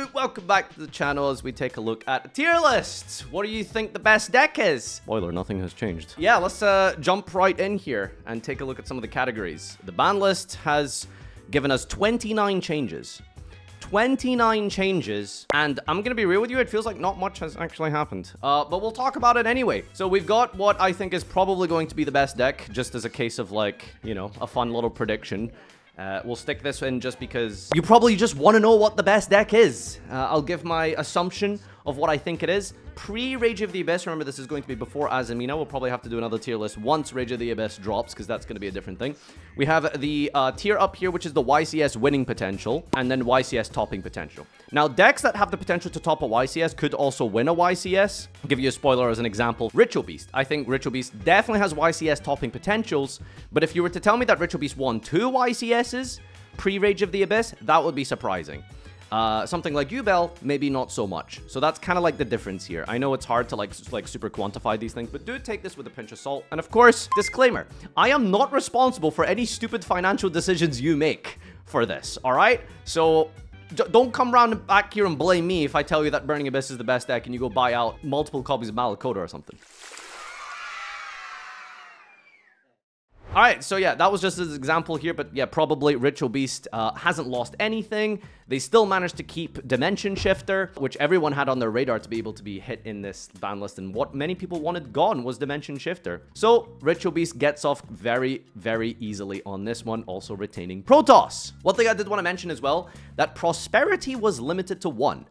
Hello, welcome back to the channel as we take a look at a tier list. What do you think the best deck is? Spoiler, nothing has changed. Yeah, let's jump right in here and take a look at some of the categories. The ban list has given us 29 changes. 29 changes, and I'm gonna be real with you, it feels like not much has actually happened. But we'll talk about it anyway. So we've got what I think is probably going to be the best deck, just as a case of like, you know, a fun little prediction. We'll stick this in just because you probably just want to know what the best deck is. I'll give my assumption of what I think it is. Pre-Rage of the Abyss, remember this is going to be before Azamina. We'll probably have to do another tier list once Rage of the Abyss drops, because that's going to be a different thing. We have the tier up here, which is the YCS winning potential, and then YCS topping potential. Now, decks that have the potential to top a YCS could also win a YCS. I'll give you a spoiler as an example. Ritual Beast. I think Ritual Beast definitely has YCS topping potentials, but if you were to tell me that Ritual Beast won 2 YCSs pre-Rage of the Abyss, that would be surprising. Something like Yugioh, maybe not so much. So that's kind of like the difference here. I know it's hard to like super quantify these things, but do take this with a pinch of salt. And of course, disclaimer, I am not responsible for any stupid financial decisions you make for this, all right? So don't come around back here and blame me if I tell you that Burning Abyss is the best deck and you go buy out multiple copies of Malakoda or something. Alright, so yeah, that was just an example here, but yeah, probably Ritual Beast hasn't lost anything. They still managed to keep Dimension Shifter, which everyone had on their radar to be able to be hit in this ban list, and what many people wanted gone was Dimension Shifter. So, Ritual Beast gets off very, very easily on this one, also retaining Protoss. One thing I did want to mention as well, that Prosperity was limited to 1.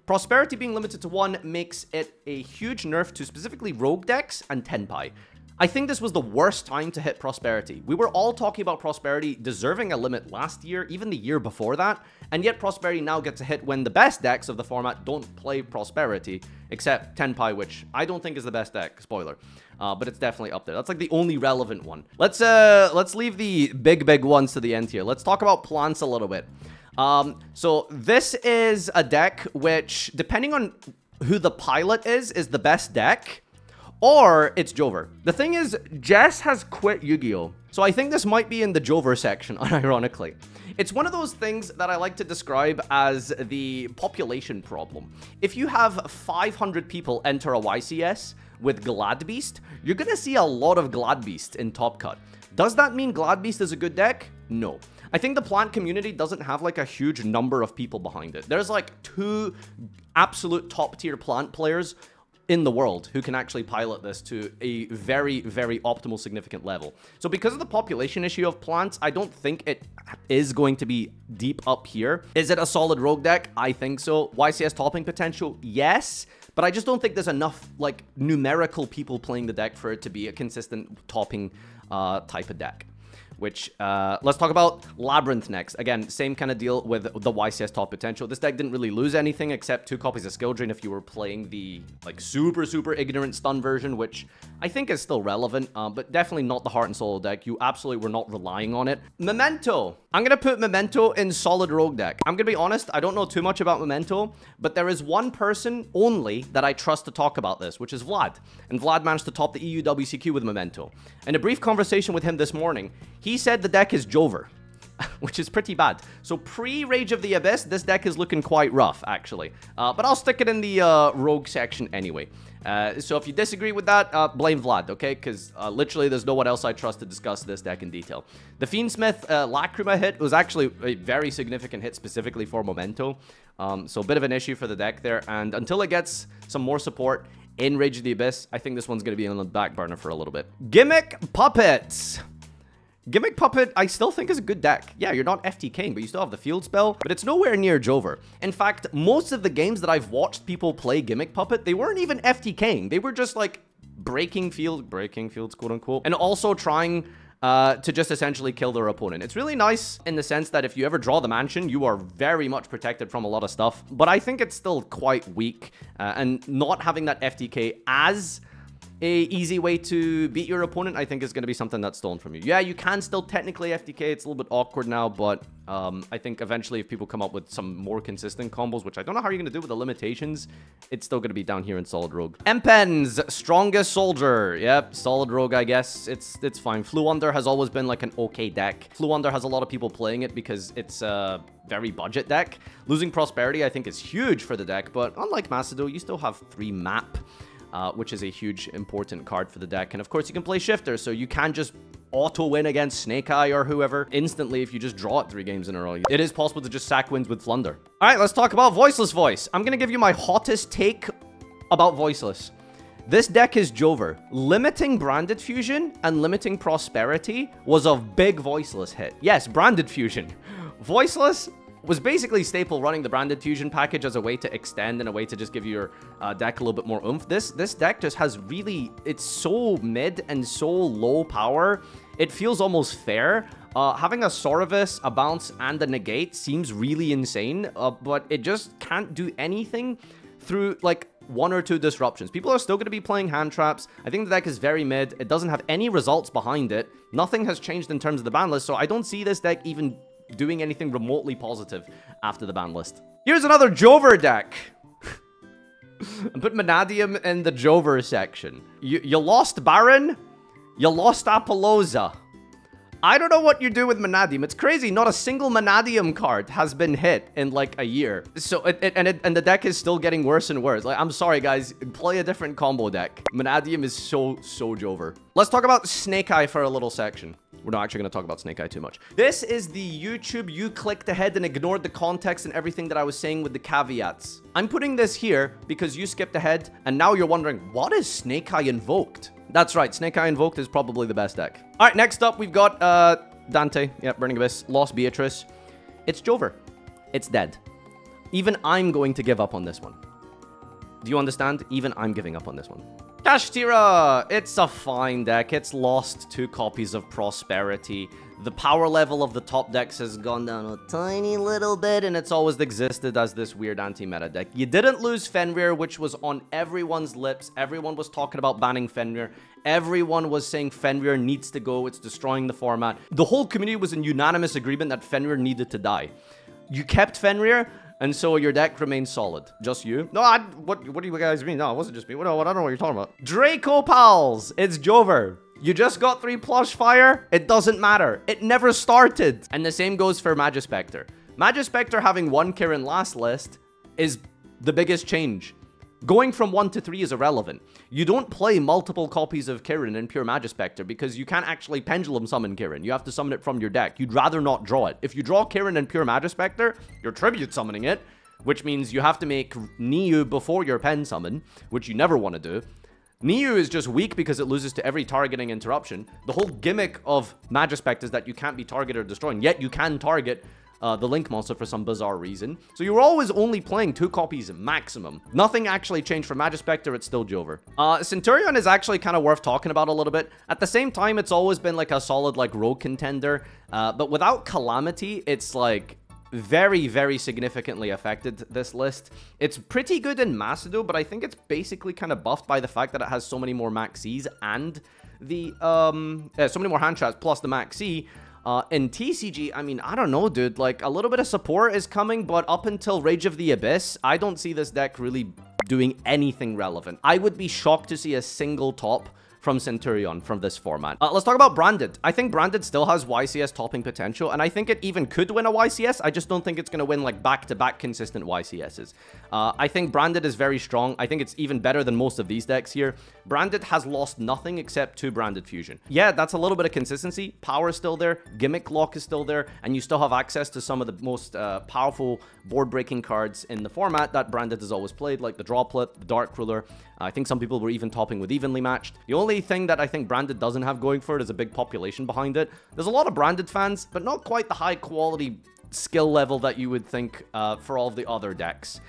Prosperity being limited to 1 makes it a huge nerf to specifically Rogue decks and Tenpai. I think this was the worst time to hit Prosperity. We were all talking about Prosperity deserving a limit last year, even the year before that, and yet Prosperity now gets a hit when the best decks of the format don't play Prosperity, except Tenpai, which I don't think is the best deck, spoiler. But it's definitely up there. That's like the only relevant one. Let's leave the big ones to the end here. Let's talk about plants a little bit. So this is a deck which, depending on who the pilot is the best deck, or it's Jover. The thing is, Jess has quit Yu-Gi-Oh! So I think this might be in the Jover section, unironically. It's one of those things that I like to describe as the population problem. If you have 500 people enter a YCS with Gladbeast, you're gonna see a lot of Gladbeast in Top Cut. Does that mean Gladbeast is a good deck? No. I think the plant community doesn't have like a huge number of people behind it. There's like 2 absolute top tier plant players in the world who can actually pilot this to a very, very optimal, significant level. So because of the population issue of plants, I don't think it is going to be deep up here. Is it a solid rogue deck? I think so. YCS topping potential? Yes. But I just don't think there's enough, like, numerical people playing the deck for it to be a consistent topping type of deck. Which, let's talk about Labyrinth next. Again, same kind of deal with the YCS top potential. This deck didn't really lose anything except 2 copies of Skill Drain if you were playing the, like, super ignorant stun version, which I think is still relevant, but definitely not the heart and soul deck. You absolutely were not relying on it. Memento. I'm gonna put Memento in solid rogue deck. I'm gonna be honest, I don't know too much about Memento, but there is one person only that I trust to talk about this, which is Vlad. And Vlad managed to top the EU WCQ with Memento. In a brief conversation with him this morning, he said the deck is Jover, which is pretty bad. So pre-Rage of the Abyss, this deck is looking quite rough, actually. But I'll stick it in the rogue section anyway. So if you disagree with that, blame Vlad, okay? Because literally there's no one else I trust to discuss this deck in detail. The Fiendsmith Lacrima hit was actually a very significant hit specifically for Memento. So a bit of an issue for the deck there. And until it gets some more support in Rage of the Abyss, I think this one's going to be on the back burner for a little bit. Gimmick Puppets. Gimmick Puppet, I still think is a good deck. Yeah, you're not FTKing, but you still have the field spell, but it's nowhere near Jover. In fact, most of the games that I've watched people play Gimmick Puppet, they weren't even FTKing. They were just like breaking fields, quote unquote, and also trying to just essentially kill their opponent. It's really nice in the sense that if you ever draw the mansion, you are very much protected from a lot of stuff, but I think it's still quite weak, and not having that FTK as a easy way to beat your opponent, I think is going to be something that's stolen from you. Yeah, you can still technically FTK. It's a little bit awkward now, but I think eventually if people come up with some more consistent combos, which I don't know how you're going to do with the limitations, it's still going to be down here in Solid Rogue. Empen's strongest soldier. Yep, Solid Rogue, I guess. It's fine. Flew Under has always been like an okay deck. Flew Under has a lot of people playing it because it's a very budget deck. Losing Prosperity, I think, is huge for the deck, but unlike Macedo, you still have 3 map. Which is a huge important card for the deck. And of course, you can play Shifter, so you can just auto-win against Snake Eye or whoever instantly if you just draw it 3 games in a row. It is possible to just sack wins with Flunder. All right, let's talk about Voiceless Voice. I'm going to give you my hottest take about Voiceless. This deck is Jover. Limiting Branded Fusion and limiting Prosperity was a big Voiceless hit. Yes, Branded Fusion. Voiceless was basically staple running the Branded Fusion package as a way to extend and a way to just give your deck a little bit more oomph. This deck just has really... It's so mid and so low power. It feels almost fair. Having a Sauravis, a Bounce, and a Negate seems really insane, but it just can't do anything through, like, 1 or 2 disruptions. People are still going to be playing hand traps. I think the deck is very mid. It doesn't have any results behind it. Nothing has changed in terms of the ban list, so I don't see this deck even doing anything remotely positive after the ban list. Here's another Jover deck. Put Manadium in the Jover section. You lost Baron. You lost Apollosa. I don't know what you do with Manadium. It's crazy. Not a single Manadium card has been hit in like a year. So and the deck is still getting worse and worse. Like, I'm sorry, guys. Play a different combo deck. Manadium is so Jover. Let's talk about Snake Eye for a little section. We're not actually going to talk about Snake Eye too much. This is the YouTube you clicked ahead and ignored the context and everything that I was saying with the caveats. I'm putting this here because you skipped ahead and now you're wondering, what is Snake Eye Invoked? That's right, Snake Eye Invoked is probably the best deck. All right, next up, we've got Dante. Yep, Burning Abyss. Lost Beatrice. It's Jover. It's dead. Even I'm going to give up on this one. Do you understand? Even I'm giving up on this one. Kashtira! It's a fine deck. It's lost 2 copies of Prosperity. The power level of the top decks has gone down a tiny little bit, and it's always existed as this weird anti-meta deck. You didn't lose Fenrir, which was on everyone's lips. Everyone was talking about banning Fenrir. Everyone was saying Fenrir needs to go. It's destroying the format. The whole community was in unanimous agreement that Fenrir needed to die. You kept Fenrir, and so your deck remains solid. Just you? No, what do you guys mean? No, it wasn't just me. No, I don't know what you're talking about. Draco Pals! It's Jover. You just got 3 plush fire? It doesn't matter. It never started. And the same goes for Magispector. Magispector having 1 Kirin last list is the biggest change. Going from 1 to 3 is irrelevant. You don't play multiple copies of Kirin in pure Magispector because you can't actually pendulum summon Kirin. You have to summon it from your deck. You'd rather not draw it. If you draw Kirin in pure Magispector, you're tribute summoning it, which means you have to make Niu before your pen summon, which you never want to do. Niu is just weak because it loses to every targeting interruption. The whole gimmick of Magispect is that you can't be targeted or destroyed, yet you can target the Link monster for some bizarre reason. So you're always only playing 2 copies maximum. Nothing actually changed for Magispector, it's still Jover. Centurion is actually kind of worth talking about a little bit. At the same time, it's always been like a solid like rogue contender. But without Calamity, it's like very significantly affected this list. It's pretty good in Macedo, but I think it's basically kind of buffed by the fact that it has so many more Maxis and the so many more hand traps plus the Maxi. In TCG, I mean, I don't know, dude. Like, a little bit of support is coming, but up until Rage of the Abyss, I don't see this deck really doing anything relevant. I would be shocked to see a single top from Centurion from this format. Let's talk about Branded. I think Branded still has YCS topping potential, and I think it even could win a YCS. I just don't think it's going to win like back-to-back consistent YCSs. I think Branded is very strong. I think it's even better than most of these decks here. Branded has lost nothing except 2 Branded Fusion. Yeah, that's a little bit of consistency. Power is still there. Gimmick Lock is still there. And you still have access to some of the most powerful board-breaking cards in the format that Branded has always played, like the Droplet, the Dark Ruler. I think some people were even topping with Evenly Matched. The only thing that I think Branded doesn't have going for it is a big population behind it. There's a lot of Branded fans, but not quite the high-quality skill level that you would think for all of the other decks.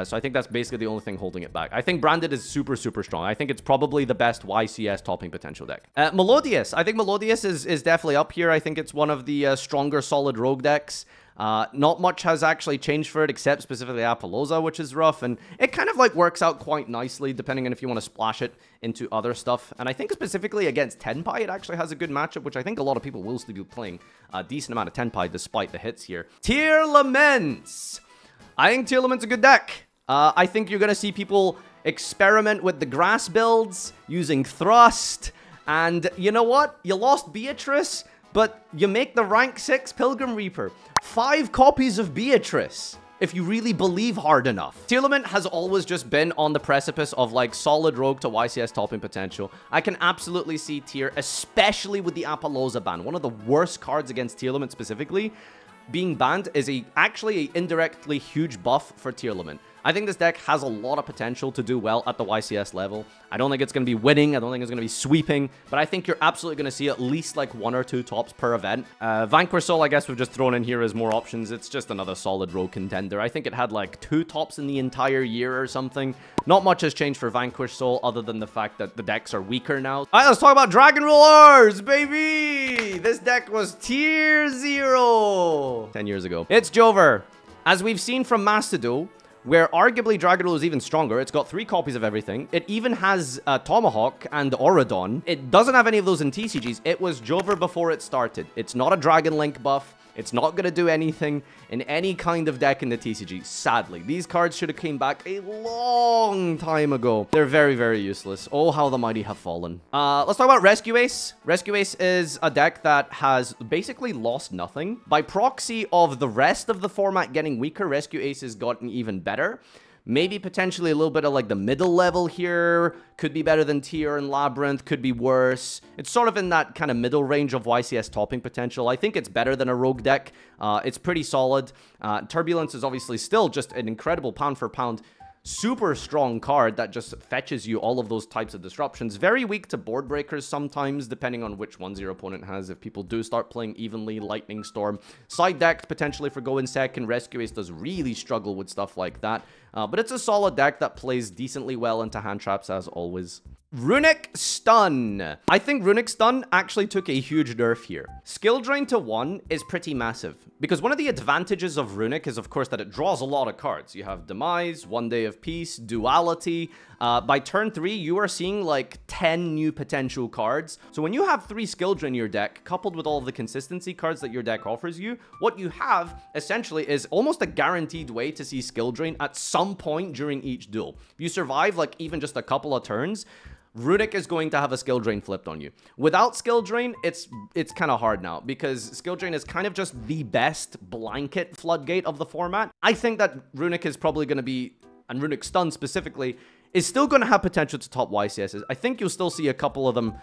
So I think that's basically the only thing holding it back. I think Branded is super strong. I think it's probably the best YCS topping potential deck. Melodious. I think Melodious is definitely up here. I think it's one of the stronger solid rogue decks. Not much has actually changed for it, except specifically Apollousa, which is rough, and it kind of like works out quite nicely, depending on if you want to splash it into other stuff. And I think specifically against Tenpai, it actually has a good matchup, which I think a lot of people will still be playing a decent amount of Tenpai despite the hits here. Tearlaments! I think Tearlament's a good deck. I think you're going to see people experiment with the grass builds, using Thrust, and you know what? You lost Beatrice, but you make the rank 6 Pilgrim Reaper. 5 copies of Beatrice, if you really believe hard enough. Tearlament has always just been on the precipice of like solid rogue to YCS topping potential. I can absolutely see Tear, especially with the Apollousa ban. One of the worst cards against Tearlament specifically, being banned is actually an indirectly huge buff for Tearlament. I think this deck has a lot of potential to do well at the YCS level. I don't think it's going to be winning. I don't think it's going to be sweeping. But I think you're absolutely going to see at least like 1 or 2 tops per event. Vanquish Soul, I guess we've just thrown in here as more options. It's just another solid rogue contender. I think it had like 2 tops in the entire year or something. Not much has changed for Vanquish Soul other than the fact that the decks are weaker now. All right, let's talk about Dragon Rulers, baby! This deck was tier 0 10 years ago. It's Jover. As we've seen from Master Duel, where arguably Dragon Rule is even stronger. It's got 3 copies of everything. It even has Tomahawk and Auradon. It doesn't have any of those in TCGs. It was Jover before it started. It's not a Dragon Link buff. It's not going to do anything in any kind of deck in the TCG, sadly. These cards should have came back a long time ago. They're very, very useless. Oh, how the mighty have fallen. Let's talk about Rescue Ace. Rescue Ace is a deck that has basically lost nothing. By proxy of the rest of the format getting weaker, Rescue Ace has gotten even better. Maybe potentially a little bit of like the middle level here. Could be better than Tier and Labyrinth. Could be worse. It's sort of in that kind of middle range of YCS topping potential. I think it's better than a Rogue deck. It's pretty solid. Turbulence is obviously still just an incredible pound for pound, super strong card that just fetches you all of those types of disruptions. Very weak to board breakers sometimes, depending on which ones your opponent has. If people do start playing evenly, Lightning Storm. Side decked potentially for going second. Rescue Ace does really struggle with stuff like that. But it's a solid deck that plays decently well into hand traps as always. Runic Stun. I think Runic Stun actually took a huge nerf here. Skill drain to 1 is pretty massive, because one of the advantages of Runic is, of course, that it draws a lot of cards. You have Demise, One Day of Peace, Duality. By turn 3, you are seeing like 10 new potential cards. So when you have 3 skill drain in your deck, coupled with all of the consistency cards that your deck offers you, what you have essentially is almost a guaranteed way to see skill drain at some point during each duel. If you survive like even just a couple of turns, Runic is going to have a skill drain flipped on you. Without skill drain, it's kind of hard now, because skill drain is kind of just the best blanket floodgate of the format. I think that Runic is probably going to be, and Runic Stun specifically, is still going to have potential to top YCSs. I think you'll still see a couple of them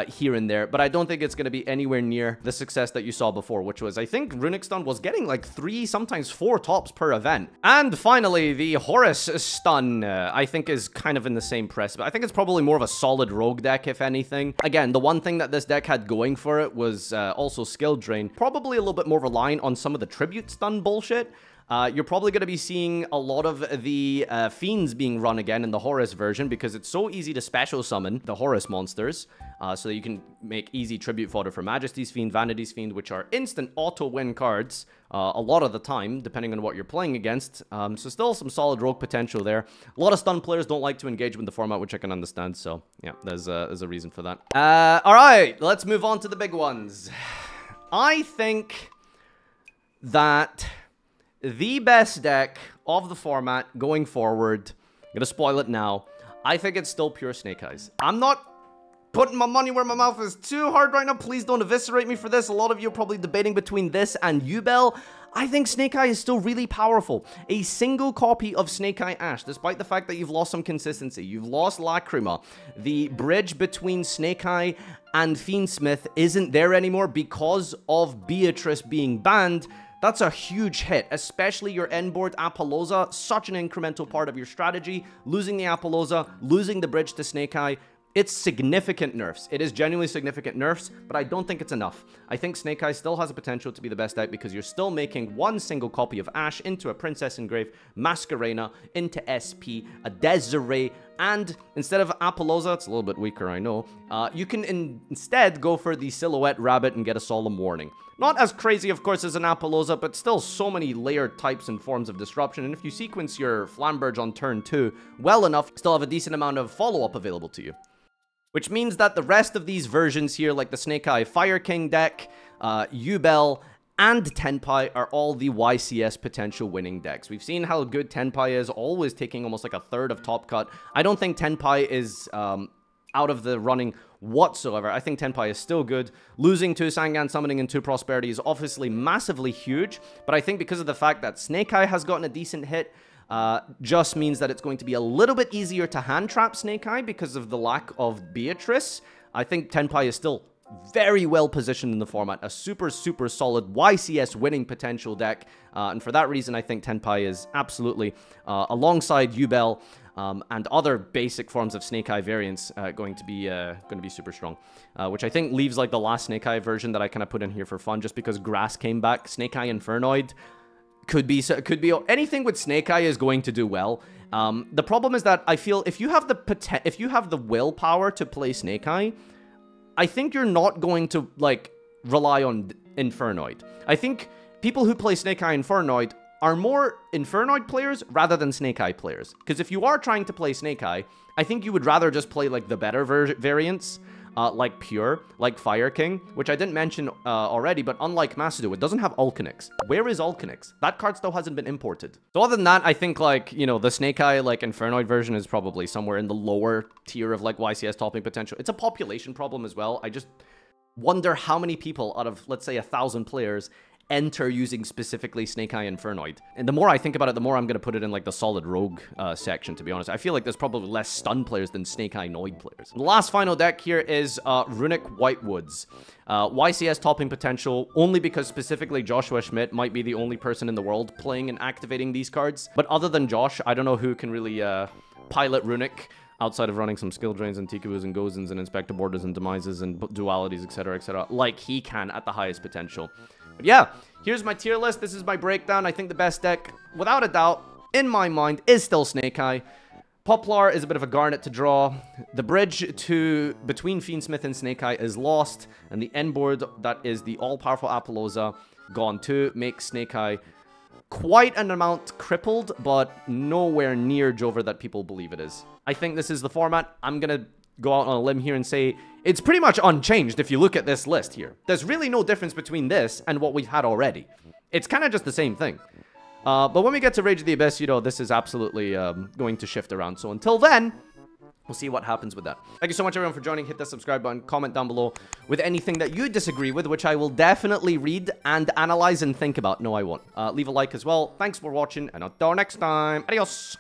here and there, but I don't think it's going to be anywhere near the success that you saw before, which was, I think Runic Stun was getting like 3, sometimes 4 tops per event. And finally, the Horus Stun, I think is kind of in the same press, but I think it's probably more of a solid rogue deck, if anything. Again, the one thing that this deck had going for it was also skill drain. Probably a little bit more reliant on some of the tribute stun bullshit. You're probably going to be seeing a lot of the Fiends being run again in the Horus version, because it's so easy to special summon the Horus monsters, so that you can make easy tribute fodder for Majesty's Fiend, Vanity's Fiend, which are instant auto-win cards a lot of the time, depending on what you're playing against. So still some solid rogue potential there. A lot of stun players don't like to engage with the format, which I can understand, so yeah, there's a reason for that. Alright, let's move on to the big ones. I think that the best deck of the format going forward, I'm gonna spoil it now, I think it's still pure Snake Eyes. I'm not putting my money where my mouth is too hard right now. Please don't eviscerate me for this. A lot of you are probably debating between this and Yubel. I think Snake Eye is still really powerful. A single copy of Snake Eye Ash, despite the fact that you've lost some consistency, you've lost Lacrima, the bridge between Snake Eye and Fiendsmith isn't there anymore because of Beatrice being banned. That's a huge hit, especially your end board Apollousa, such an incremental part of your strategy. Losing the Apollousa, losing the bridge to Snake Eye It's significant nerfs. It is genuinely significant nerfs, but I don't think it's enough. I think Snake Eyes still has the potential to be the best deck because you're still making one single copy of Ashe into a Princess Engrave, Masquerena, into SP, a Desiree, and instead of Apollousa, it's a little bit weaker, I know, you can instead go for the Silhouette Rabbit and get a Solemn Warning. Not as crazy, of course, as an Apollousa, but still so many layered types and forms of disruption, and if you sequence your Flamberge on turn 2 well enough, you still have a decent amount of follow-up available to you. Which means that the rest of these versions here, like the Snake Eye Fire King deck, Yugioh, and Tenpai are all the YCS potential winning decks. We've seen how good Tenpai is, always taking almost like a third of top cut. I don't think Tenpai is out of the running whatsoever. I think Tenpai is still good. Losing to Sangan Summoning and 2 Prosperity is obviously massively huge, but I think because of the fact that Snake Eye has gotten a decent hit, just means that it's going to be a little bit easier to hand trap Snake Eye because of the lack of Beatrice. I think Tenpai is still very well positioned in the format, a super solid YCS winning potential deck, and for that reason I think Tenpai is absolutely, alongside Yugioh and other basic forms of Snake Eye variants, going to be super strong, which I think leaves like the last Snake Eye version that I kind of put in here for fun just because Grass came back. Snake Eye Infernoid could be anything with Snake Eye is going to do well. The problem is that I feel if you have the willpower to play Snake Eye, I think you're not going to like rely on Infernoid. I think people who play Snake Eye Infernoid are more Infernoid players rather than Snake Eye players. Because if you are trying to play Snake Eye, I think you would rather just play like the better variants. Like Pure, like Fire King, which I didn't mention already, but unlike Masadu, it doesn't have Alkanix. Where is Alkanix? That card still hasn't been imported. So other than that, I think like, you know, the Snake Eye like Infernoid version is probably somewhere in the lower tier of like YCS topping potential. It's a population problem as well. I just wonder how many people out of, let's say, 1,000 players enter using specifically Snake Eye Infernoid. And the more I think about it, the more I'm going to put it in like the solid rogue section, to be honest. I feel like there's probably less stun players than Snake Eye Noid players. The last final deck here is Runic Whitewoods. YCS topping potential only because specifically Joshua Schmidt might be the only person in the world playing and activating these cards. But other than Josh, I don't know who can really pilot Runic outside of running some skill drains and Tikabus and Gozens and Inspector Borders and Demises and dualities, etc., like he can at the highest potential. But yeah, here's my tier list. This is my breakdown. I think the best deck, without a doubt, in my mind, is still Snake Eye. Poplar is a bit of a garnet to draw. The bridge between Fiendsmith and Snake Eye is lost. And the end board, that is the all-powerful Apollousa, gone too, makes Snake Eye quite an amount crippled, but nowhere near Jover that people believe it is. I think this is the format. I'm going to go out on a limb here and say it's pretty much unchanged if you look at this list here. There's really no difference between this and what we've had already. It's kind of just the same thing. But when we get to Rage of the Abyss, you know, this is absolutely going to shift around. So until then, we'll see what happens with that. Thank you so much, everyone, for joining. Hit that subscribe button. Comment down below with anything that you disagree with, which I will definitely read and analyze and think about. No, I won't. Leave a like as well. Thanks for watching, and until next time, adios.